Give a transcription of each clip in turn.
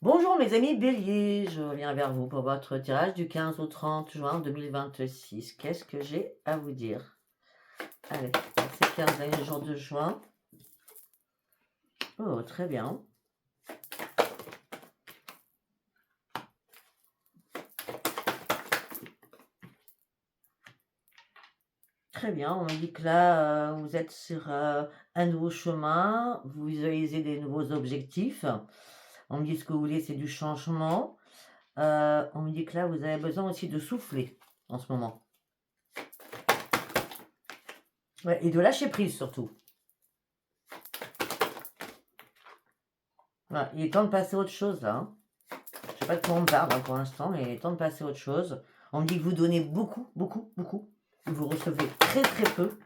Bonjour mes amis béliers, je reviens vers vous pour votre tirage du 15 au 30 juin 2026. Qu'est-ce que j'ai à vous dire? Allez, ces 15 derniers jours de juin. Oh, très bien. Très bien, on me dit que là, vous êtes sur un nouveau chemin, vous visualisez des nouveaux objectifs. On me dit ce que vous voulez, c'est du changement. On me dit que là, vous avez besoin aussi de souffler en ce moment. Ouais, et de lâcher prise surtout. Voilà, il est temps de passer à autre chose là, hein. Je sais pas de quoi on me parle pour l'instant, mais il est temps de passer à autre chose. On me dit que vous donnez beaucoup, beaucoup, beaucoup. Vous recevez très, très peu.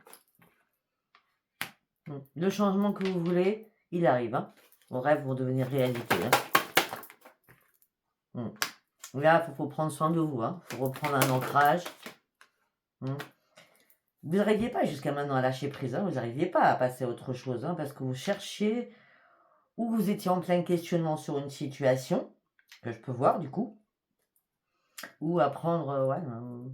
Le changement que vous voulez, il arrive, hein. Vos rêves vont devenir réalité, hein. Là, il faut prendre soin de vous, hein. Il faut reprendre un ancrage. Vous n'arriviez pas jusqu'à maintenant à lâcher prise, hein. Vous n'arriviez pas à passer à autre chose, hein, parce que vous cherchiez ou vous étiez en plein questionnement sur une situation, que je peux voir du coup, ou à prendre un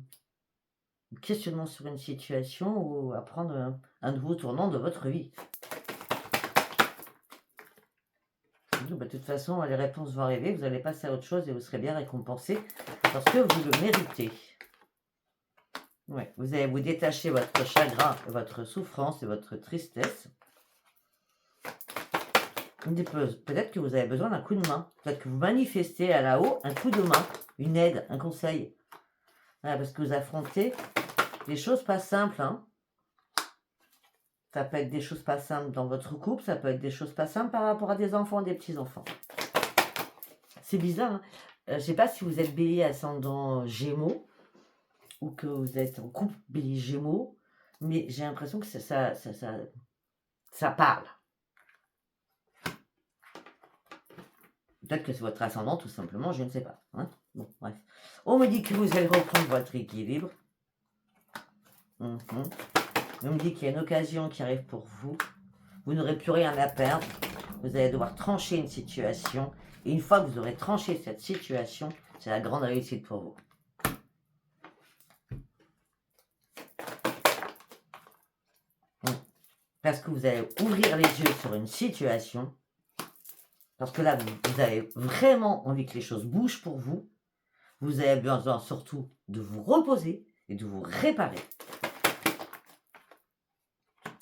questionnement sur une situation ou à prendre un nouveau tournant de votre vie. De toute façon, les réponses vont arriver, vous allez passer à autre chose et vous serez bien récompensé parce que vous le méritez. Ouais, vous allez vous détacher votre chagrin, votre souffrance et votre tristesse. Peut-être que vous avez besoin d'un coup de main. Peut-être que vous manifestez à là-haut un coup de main, une aide, un conseil. Voilà, parce que vous affrontez des choses pas simples, hein. Ça peut être des choses pas simples dans votre couple, ça peut être des choses pas simples par rapport à des enfants et des petits-enfants. C'est bizarre, hein. Je ne sais pas si vous êtes bélier ascendant gémeaux ou que vous êtes en couple bélier gémeaux, mais j'ai l'impression que ça parle. Peut-être que c'est votre ascendant, tout simplement, je ne sais pas, hein. Bon, bref. On me dit que vous allez reprendre votre équilibre. On me dit qu'il y a une occasion qui arrive pour vous. Vous n'aurez plus rien à perdre. Vous allez devoir trancher une situation. Et une fois que vous aurez tranché cette situation, c'est la grande réussite pour vous. Parce que vous allez ouvrir les yeux sur une situation. Parce que là, vous avez vraiment envie que les choses bougent pour vous. Vous avez besoin surtout de vous reposer et de vous réparer.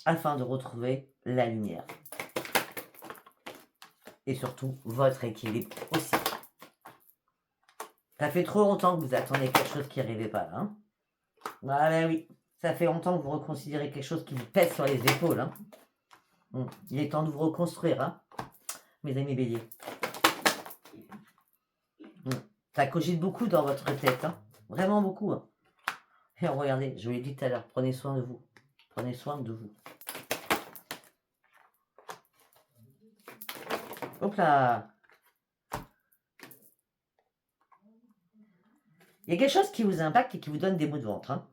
Afin de retrouver la lumière. Et surtout, votre équilibre aussi. Ça fait trop longtemps que vous attendez quelque chose qui n'arrivait pas, hein. Ah ben oui, ça fait longtemps que vous reconsidérez quelque chose qui vous pèse sur les épaules, hein. Il est temps de vous reconstruire, hein, mes amis béliers. Ça cogite beaucoup dans votre tête, hein. Vraiment beaucoup, hein. Et regardez, je vous l'ai dit tout à l'heure, prenez soin de vous. Prenez soin de vous. Hop là. Il y a quelque chose qui vous impacte et qui vous donne des maux de ventre, hein.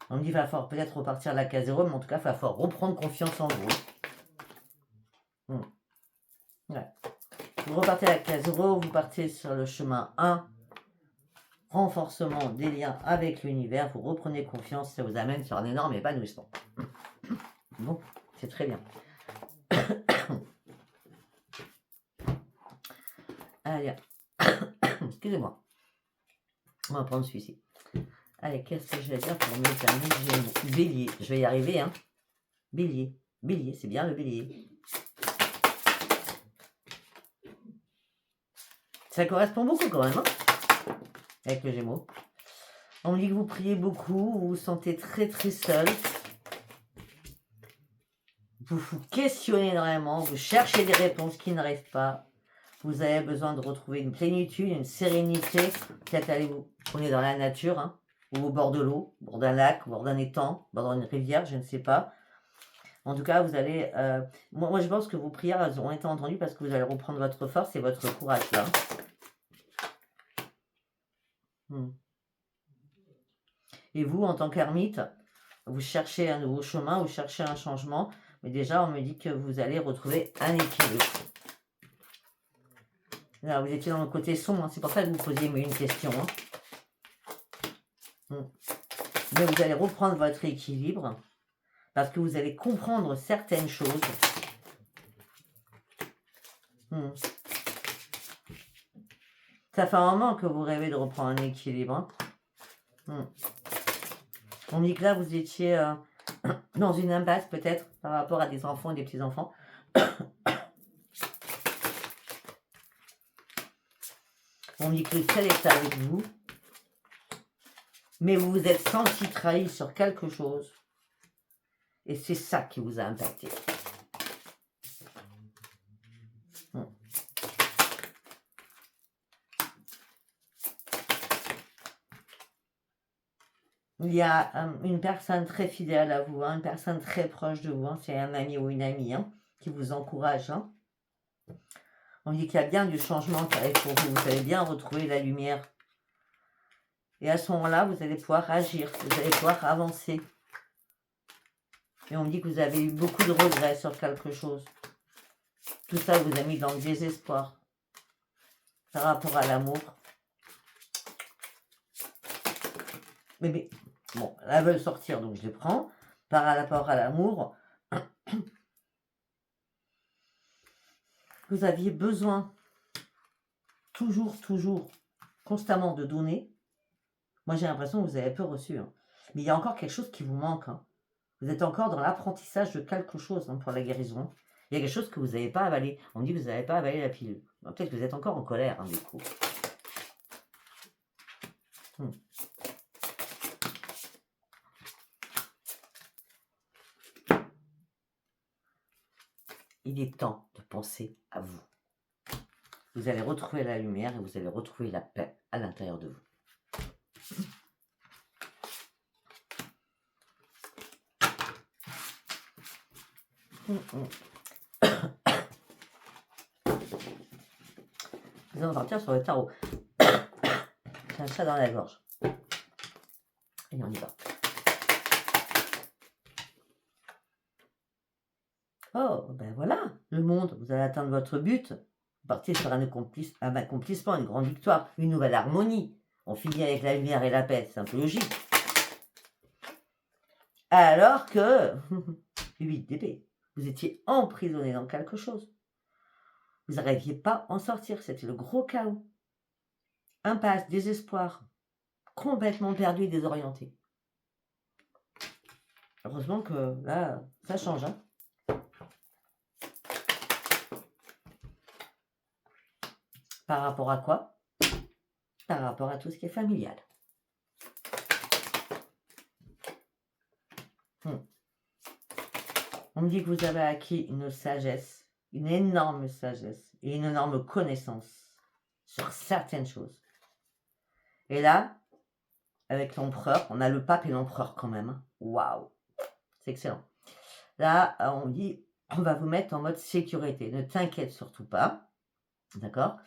On me dit qu'il va falloir peut-être repartir à la case 0, mais en tout cas, il va falloir reprendre confiance en vous. Ouais. Vous repartez à la case 0, vous partez sur le chemin 1, renforcement des liens avec l'univers, vous reprenez confiance, ça vous amène sur un énorme épanouissement. Bon, c'est très bien. Allez, excusez-moi. On va prendre celui-ci. Allez, qu'est-ce que je vais dire pour mes amis Gémeaux? Bélier, je vais y arriver, hein. Bélier, bélier, c'est bien le bélier. Ça correspond beaucoup quand même, hein, avec le Gémeaux. On me dit que vous priez beaucoup, vous vous sentez très très seul. Vous vous questionnez énormément, vous cherchez des réponses qui n'arrivent pas. Vous avez besoin de retrouver une plénitude, une sérénité. Peut-être allez vous promener dans la nature, hein, ou au bord de l'eau, au bord d'un lac, au bord d'un étang, au bord d'une rivière, je ne sais pas. En tout cas, vous allez... moi, je pense que vos prières elles ont été entendues parce que vous allez reprendre votre force et votre courage là. Et vous, en tant qu'ermite, vous cherchez un nouveau chemin, vous cherchez un changement. Mais déjà, on me dit que vous allez retrouver un équilibre. Là, vous étiez dans le côté sombre, hein. C'est pour ça que vous posiez une question. Hein. Mais vous allez reprendre votre équilibre parce que vous allez comprendre certaines choses. Ça fait un moment que vous rêvez de reprendre un équilibre. Hein. On dit que là, vous étiez dans une impasse peut-être par rapport à des enfants et des petits-enfants. On dit que le ciel est avec vous. Mais vous vous êtes senti trahi sur quelque chose. Et c'est ça qui vous a impacté. Il y a une personne très fidèle à vous, hein, une personne très proche de vous. Hein, c'est un ami ou une amie hein, qui vous encourage. Hein. On dit qu'il y a bien du changement qui arrive pour vous. Vous allez bien retrouver la lumière. Et à ce moment-là, vous allez pouvoir agir. Vous allez pouvoir avancer. Et on me dit que vous avez eu beaucoup de regrets sur quelque chose. Tout ça vous a mis dans le désespoir par rapport à l'amour. Mais bon, elles veulent sortir, donc je les prends. Par rapport à l'amour, vous aviez besoin toujours, constamment de donner. Moi, j'ai l'impression que vous avez peu reçu. Hein. Mais il y a encore quelque chose qui vous manque. Hein. Vous êtes encore dans l'apprentissage de quelque chose hein, pour la guérison. Il y a quelque chose que vous n'avez pas avalé. On dit que vous n'avez pas avalé la pilule. Peut-être que vous êtes encore en colère, hein, du coup. Il est temps de penser à vous. Vous allez retrouver la lumière et vous allez retrouver la paix à l'intérieur de vous. Nous allons partir sur le tarot. J'ai un chat dans la gorge. Et on y va. Oh, ben voilà, le monde, vous allez atteindre votre but. Vous partez sur un accomplissement, une grande victoire, une nouvelle harmonie. On finit avec la lumière et la paix, c'est un peu logique. Alors que, 8 d'épée, vous étiez emprisonné dans quelque chose. Vous n'arriviez pas à en sortir, c'était le gros chaos. Impasse, désespoir, complètement perdu et désorienté. Heureusement que là, ça change. Hein. Par rapport à quoi? Par rapport à tout ce qui est familial. On me dit que vous avez acquis une sagesse, une énorme sagesse et une énorme connaissance sur certaines choses. Et là, avec l'empereur, on a le pape et l'empereur quand même. Waouh, c'est excellent. Là, on dit, on va vous mettre en mode sécurité. Ne t'inquiète surtout pas. D'accord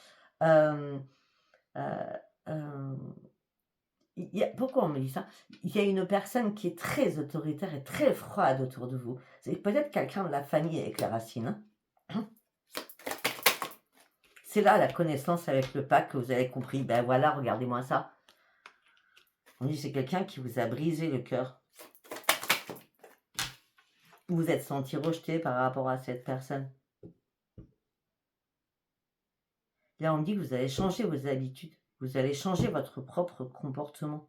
pourquoi on me dit ça? Il y a une personne qui est très autoritaire et très froide autour de vous. C'est peut-être quelqu'un de la famille avec la racine. C'est là la connaissance avec le pape que vous avez compris. Ben voilà, regardez-moi ça. On dit c'est quelqu'un qui vous a brisé le cœur. Vous vous êtes senti rejeté par rapport à cette personne. Là, on dit que vous allez changer vos habitudes. Vous allez changer votre propre comportement.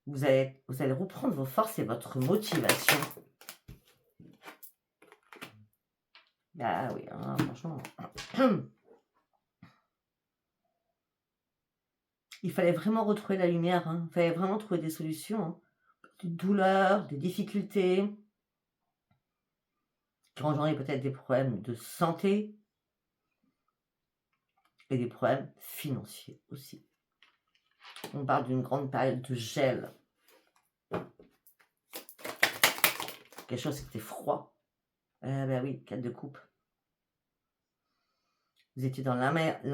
Vous allez reprendre vos forces et votre motivation. Ah oui, hein, franchement. Il fallait vraiment retrouver la lumière. Hein. Il fallait vraiment trouver des solutions. Hein. Des douleurs, des difficultés. Qui engendraient peut-être des problèmes de santé. Et des problèmes financiers aussi. On parle d'une grande période de gel. Quelque chose qui était froid. Ben oui, 4 de coupe. Vous étiez dans la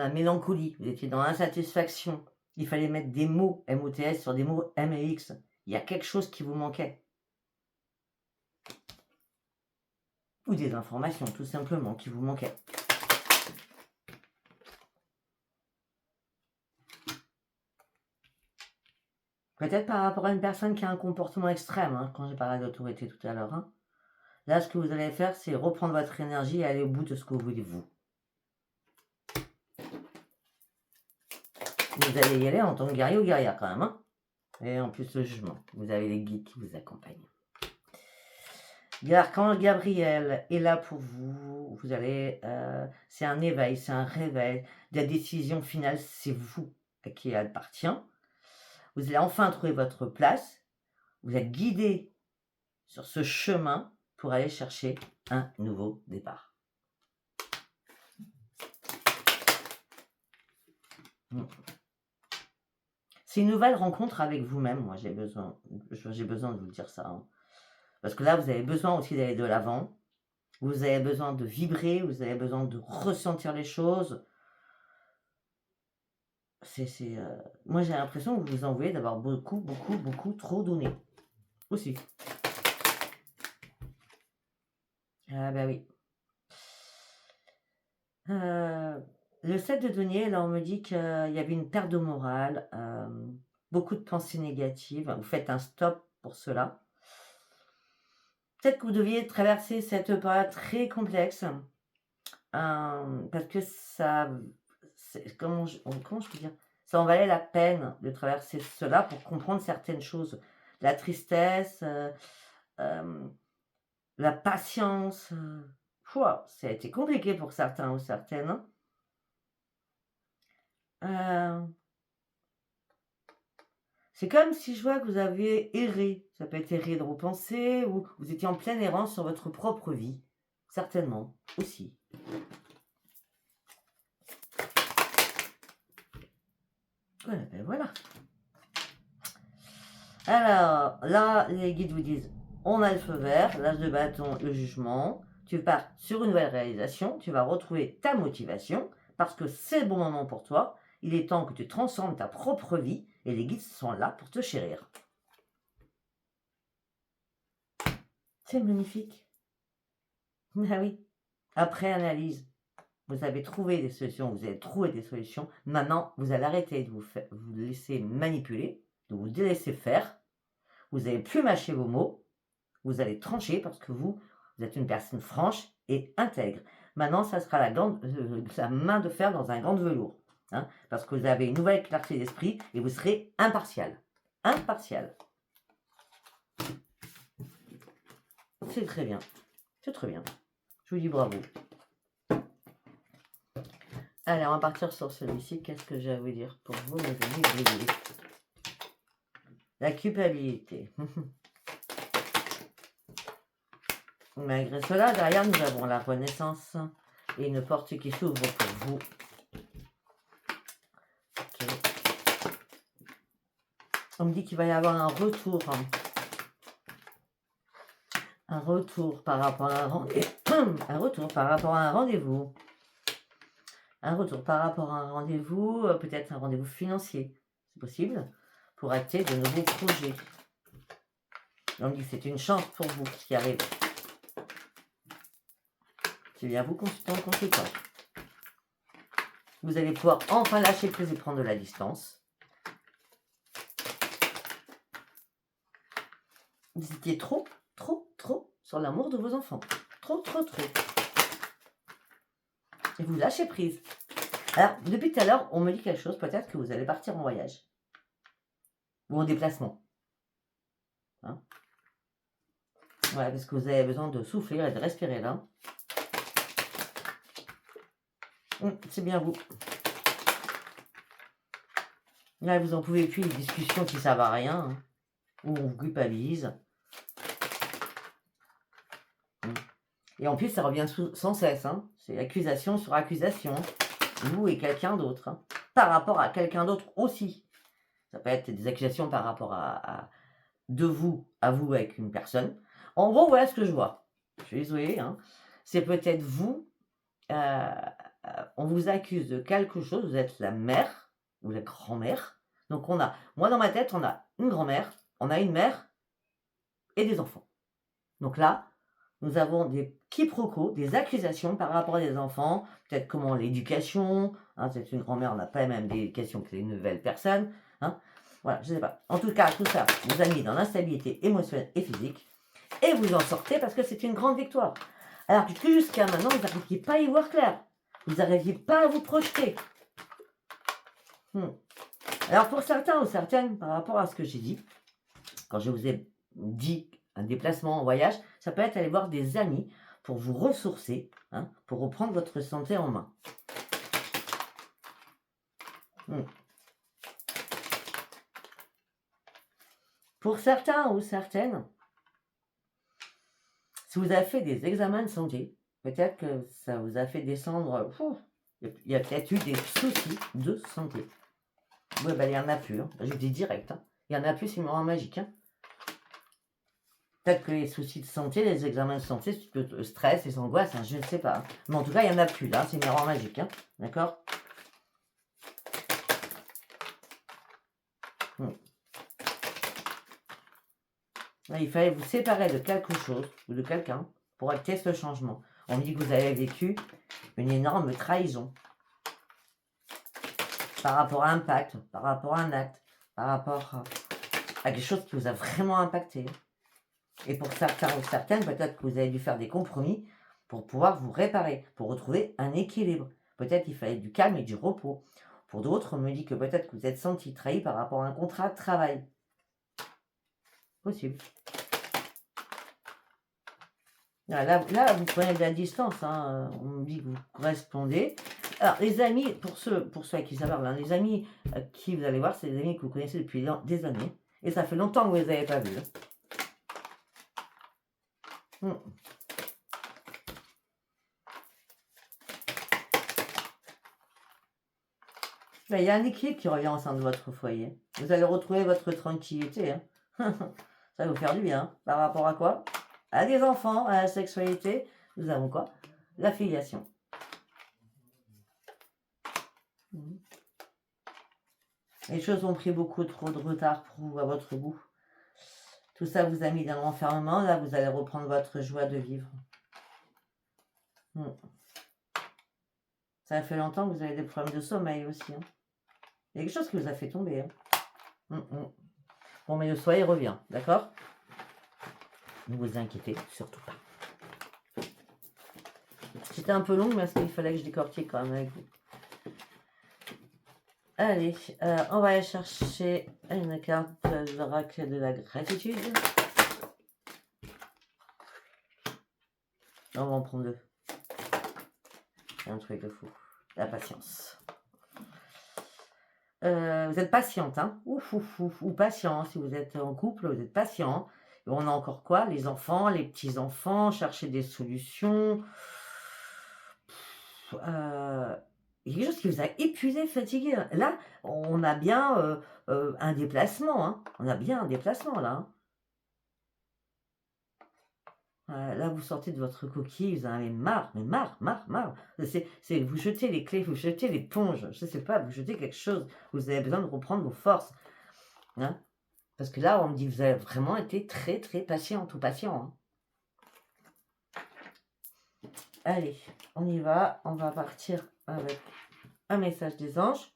mélancolie, vous étiez dans l'insatisfaction. Il fallait mettre des mots MOTS sur des mots MEX. Il y a quelque chose qui vous manquait. Ou des informations, tout simplement, qui vous manquaient. Peut-être par rapport à une personne qui a un comportement extrême, hein, quand j'ai parlé d'autorité tout à l'heure. Hein. Là, ce que vous allez faire, c'est reprendre votre énergie et aller au bout de ce que vous voulez, vous. Vous allez y aller en tant que guerrier ou guerrière quand même. Hein. Et en plus, le jugement. Vous avez les guides qui vous accompagnent. L'archange Gabriel est là pour vous. Vous allez, c'est un éveil, c'est un réveil. La décision finale, c'est vous à qui elle appartient. Vous allez enfin trouver votre place. Vous êtes guidé sur ce chemin pour aller chercher un nouveau départ. C'est une nouvelle rencontre avec vous-même. Moi, j'ai besoin de vous dire ça. Hein. Parce que là, vous avez besoin aussi d'aller de l'avant. Vous avez besoin de vibrer, vous avez besoin de ressentir les choses. Moi, j'ai l'impression que vous vous envoyez d'avoir beaucoup trop donné. Aussi. Ah bah oui. Le 7 de denier, là, on me dit qu'il y avait une perte de morale, beaucoup de pensées négatives. Vous faites un stop pour cela. Peut-être que vous deviez traverser cette période très complexe, parce que ça, comment je peux dire, ça en valait la peine de traverser cela pour comprendre certaines choses. La tristesse, la patience, ça a été compliqué pour certains ou certaines. C'est comme si je vois que vous aviez erré. Ça peut être erré dans vos pensées ou vous étiez en pleine errance sur votre propre vie. Certainement, aussi. Ouais, ben voilà. Alors, là, les guides vous disent, on a le feu vert, l'as de bâton, le jugement. Tu pars sur une nouvelle réalisation, tu vas retrouver ta motivation parce que c'est le bon moment pour toi. Il est temps que tu transformes ta propre vie et les guides sont là pour te chérir. C'est magnifique. Ah oui. Après analyse, vous avez trouvé des solutions, vous avez trouvé des solutions. Maintenant, vous allez arrêter de vous laisser manipuler, de vous laisser faire. Vous n'allez plus mâcher vos mots. Vous allez trancher parce que vous êtes une personne franche et intègre. Maintenant, ça sera la main de fer dans un gant de velours. Hein, parce que vous avez une nouvelle clarté d'esprit et vous serez impartial. Impartial. C'est très bien. C'est très bien. Je vous dis bravo. Allez, on va partir sur celui-ci. Qu'est-ce que j'ai à vous dire pour vous, mes amis? La culpabilité. Malgré cela, derrière, nous avons la renaissance et une porte qui s'ouvre pour vous. Okay. On me dit qu'il va y avoir un retour. Un retour par rapport à un rendez-vous. Un retour par rapport à un rendez-vous. Un retour par rapport à un rendez-vous, peut-être un rendez-vous financier. C'est possible. Pour acter de nouveaux projets. On me dit que c'est une chance pour vous qui arrive. C'est bien vous, consultant. Vous allez pouvoir enfin lâcher prise et prendre de la distance. Vous étiez trop sur l'amour de vos enfants. Trop. Et vous lâchez prise. Alors, depuis tout à l'heure, on me dit quelque chose. Peut-être que vous allez partir en voyage. Ou en déplacement. Hein? Ouais, parce que vous avez besoin de souffler et de respirer là. C'est bien vous. Là, vous en pouvez plus, les discussions qui ne servent à rien. Hein, où on vous culpabilise. Et en plus, ça revient sans cesse. Hein. C'est accusation sur accusation. Vous et quelqu'un d'autre. Hein. Par rapport à quelqu'un d'autre aussi. Ça peut être des accusations par rapport de vous à vous avec une personne. En gros, voilà ce que je vois. Je suis désolée. Hein. C'est peut-être vous. On vous accuse de quelque chose. Vous êtes la mère ou la grand-mère. Donc moi dans ma tête, on a une grand-mère, on a une mère et des enfants. Donc là, nous avons des quiproquos, des accusations par rapport à des enfants, peut-être comment l'éducation, hein, c'est une grand-mère, on n'a pas la même éducation que les nouvelles personnes, hein, Voilà, je sais pas. En tout cas, tout ça vous a mis dans l'instabilité émotionnelle et physique. Et vous en sortez parce que c'est une grande victoire. Alors que jusqu'à maintenant, vous n'arriviez pas à y voir clair. Vous n'arriviez pas à vous projeter. Alors pour certains ou certaines, par rapport à ce que j'ai dit, quand je vous ai dit un déplacement en voyage, ça peut être aller voir des amis pour vous ressourcer, hein, pour reprendre votre santé en main. Pour certains ou certaines, si vous avez fait des examens de santé, peut-être que ça vous a fait descendre. Il y a peut-être eu des soucis de santé. Oui, ben, il n'y en a plus. Hein. Je dis direct. Hein. Il n'y en a plus, c'est une magique. Hein. Peut-être que les soucis de santé, les examens de santé, c'est plutôt le stress, les angoisses, hein, je ne sais pas. Hein. Mais en tout cas, il n'y en a plus. Là, c'est une erreur magique. Hein. D'accord. Là, il fallait vous séparer de quelque chose ou de quelqu'un pour acter ce changement. On me dit que vous avez vécu une énorme trahison par rapport à un pacte, par rapport à un acte, par rapport à quelque chose qui vous a vraiment impacté. Et pour certains ou certaines, peut-être que vous avez dû faire des compromis pour pouvoir vous réparer, pour retrouver un équilibre. Peut-être qu'il fallait du calme et du repos. Pour d'autres, on me dit que peut-être que vous êtes senti trahi par rapport à un contrat de travail. Possible. Là, vous prenez de la distance. Hein. On me dit que vous correspondez. Alors, les amis, pour ceux à qui ça parle, hein, les amis qui vous allez voir, c'est des amis que vous connaissez depuis des années. Et ça fait longtemps que vous ne les avez pas vus. Il y a un équilibre qui revient au sein de votre foyer. Vous allez retrouver votre tranquillité. Hein. Ça va vous faire du bien. Par rapport à quoi? À des enfants, à la sexualité. Nous avons quoi? La filiation. Les choses ont pris beaucoup trop de retard pour vous, à votre goût. Tout ça vous a mis dans l'enfermement. Là, vous allez reprendre votre joie de vivre. Ça fait longtemps que vous avez des problèmes de sommeil aussi. Hein. Il y a quelque chose qui vous a fait tomber. Hein. Bon, mais le soleil revient, d'accord? Ne vous inquiétez surtout pas. C'était un peu long, mais parce qu'il fallait que je décortique quand même avec vous. Allez, on va aller chercher une carte de l'oracle de la gratitude. On va en prendre deux. C'est un truc de fou. La patience. Vous êtes patiente, hein? Ou patient. Si vous êtes en couple, vous êtes patient. Et on a encore quoi? Les enfants, les petits-enfants, chercher des solutions. Il y a quelque chose qui vous a épuisé, fatigué. Là, on a bien un déplacement. Hein. On a bien un déplacement, là. Hein. Là, vous sortez de votre coquille, vous en avez marre, mais marre. C'est vous jetez les clés, vous jetez l'éponge, je ne sais pas, vous jetez quelque chose. Vous avez besoin de reprendre vos forces. Hein. Parce que là, on me dit, vous avez vraiment été très, très patient, tout patient. Hein. Allez, on y va. On va partir avec un message des anges.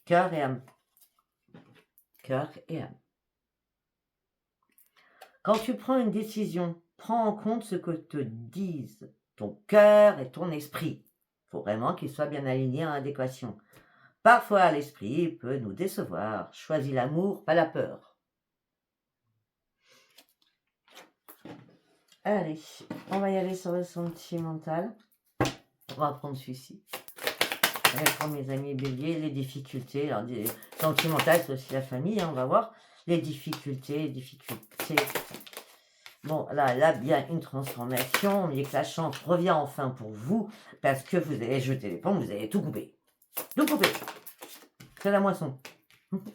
Cœur et âme. Cœur et âme. Quand tu prends une décision, prends en compte ce que te disent ton cœur et ton esprit. Il faut vraiment qu'ils soient bien alignés en adéquation. Parfois, l'esprit peut nous décevoir. Choisis l'amour, pas la peur. Allez, on va y aller sur le sentimental. On va prendre celui-ci. On va prendre mes amis béliers, les difficultés. Alors, sentimental, c'est aussi la famille, hein, on va voir. Les difficultés. Bon, là, bien une transformation. On dit que la chance revient enfin pour vous parce que vous avez jeté les pommes, vous avez tout coupé. Tout coupé. C'est la moisson.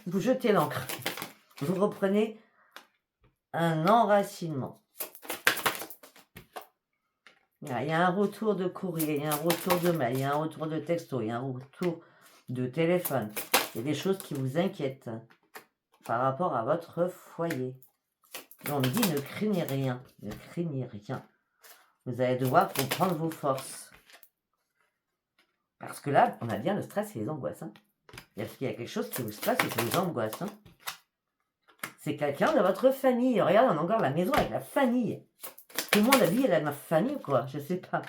Vous jetez l'encre. Vous reprenez un enracinement. Il y a un retour de courrier, il y a un retour de mail, il y a un retour de texto, il y a un retour de téléphone. Il y a des choses qui vous inquiètent par rapport à votre foyer. Et on me dit ne craignez rien, ne craignez rien. Vous allez devoir comprendre vos forces. Parce que là, on a bien le stress et les angoisses. Hein. Parce qu'il y a quelque chose qui vous se passe et qui vous angoisse. Hein. C'est quelqu'un de votre famille. Regarde, on a encore la maison avec la famille. Tout le monde a dit elle a ma famille, quoi. Je sais pas.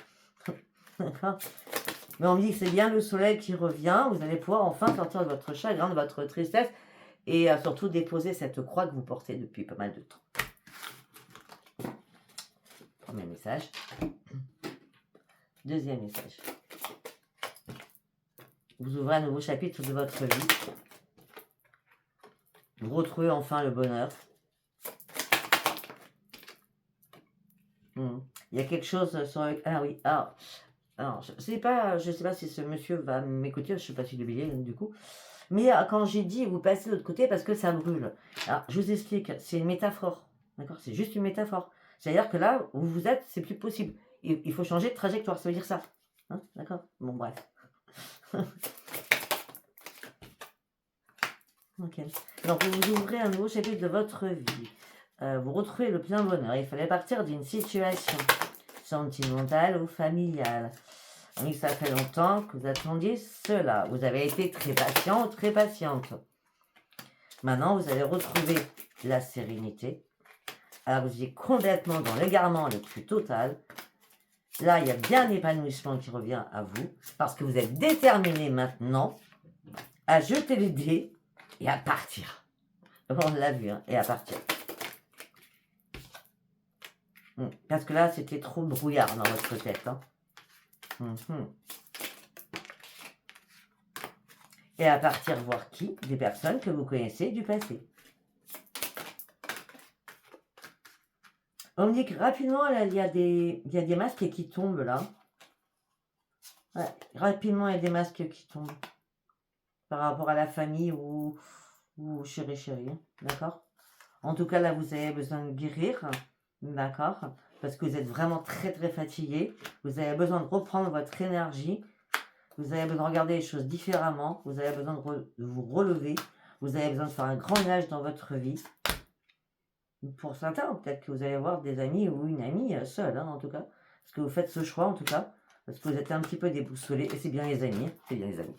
D'accord. Mais on me dit que c'est bien le soleil qui revient. Vous allez pouvoir enfin sortir de votre chagrin, de votre tristesse. Et surtout déposer cette croix que vous portez depuis pas mal de temps. Premier message. Deuxième message. Vous ouvrez un nouveau chapitre de votre vie. Vous retrouvez enfin le bonheur. Il y a quelque chose sur... Ah oui, alors je sais pas si ce monsieur va m'écouter, je ne sais pas s'il est oublié du coup. Mais quand j'ai dit vous passez de l'autre côté parce que ça brûle. Alors je vous explique, c'est une métaphore. D'accord. C'est juste une métaphore. C'est-à-dire que là où vous êtes, c'est plus possible. Il faut changer de trajectoire, ça veut dire ça. Hein, d'accord. Bon, bref. Ok. Donc vous ouvrez un nouveau chapitre de votre vie. Vous retrouvez le plein bonheur. Il fallait partir d'une situation sentimentale ou familiale. Oui, ça fait longtemps que vous attendiez cela. Vous avez été très patient, très patiente. Maintenant, vous allez retrouver la sérénité. Alors, vous êtes complètement dans l'égarement le plus total. Là, il y a bien l'épanouissement qui revient à vous. Parce que vous êtes déterminé maintenant à jeter les dés et à partir. On l'a vu, hein, et à partir. Parce que là, c'était trop brouillard dans votre tête. Hein. Et à partir voir qui? Des personnes que vous connaissez du passé. On me dit que rapidement, là, il y a des masques qui tombent là. Ouais, rapidement, il y a des masques qui tombent. Par rapport à la famille ou chéri, d'accord? En tout cas, là, vous avez besoin de guérir, d'accord? Parce que vous êtes vraiment très, très fatigué. Vous avez besoin de reprendre votre énergie. Vous avez besoin de regarder les choses différemment. Vous avez besoin de vous relever. Vous avez besoin de faire un grand ménage dans votre vie. Pour certains, peut-être que vous allez avoir des amis ou une amie seule, hein, en tout cas. Parce que vous faites ce choix, en tout cas. Parce que vous êtes un petit peu déboussolé. Et c'est bien les amis. C'est bien les amis.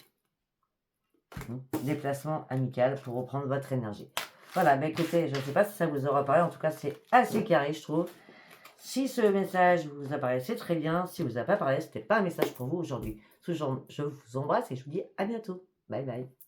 Déplacement amical pour reprendre votre énergie. Voilà, mais écoutez, je ne sais pas si ça vous aura parlé. En tout cas, c'est assez carré, je trouve. Si ce message vous a parlé, c'est très bien. Si vous n'a pas parlé, ce n'était pas un message pour vous aujourd'hui. Je vous embrasse et je vous dis à bientôt. Bye bye.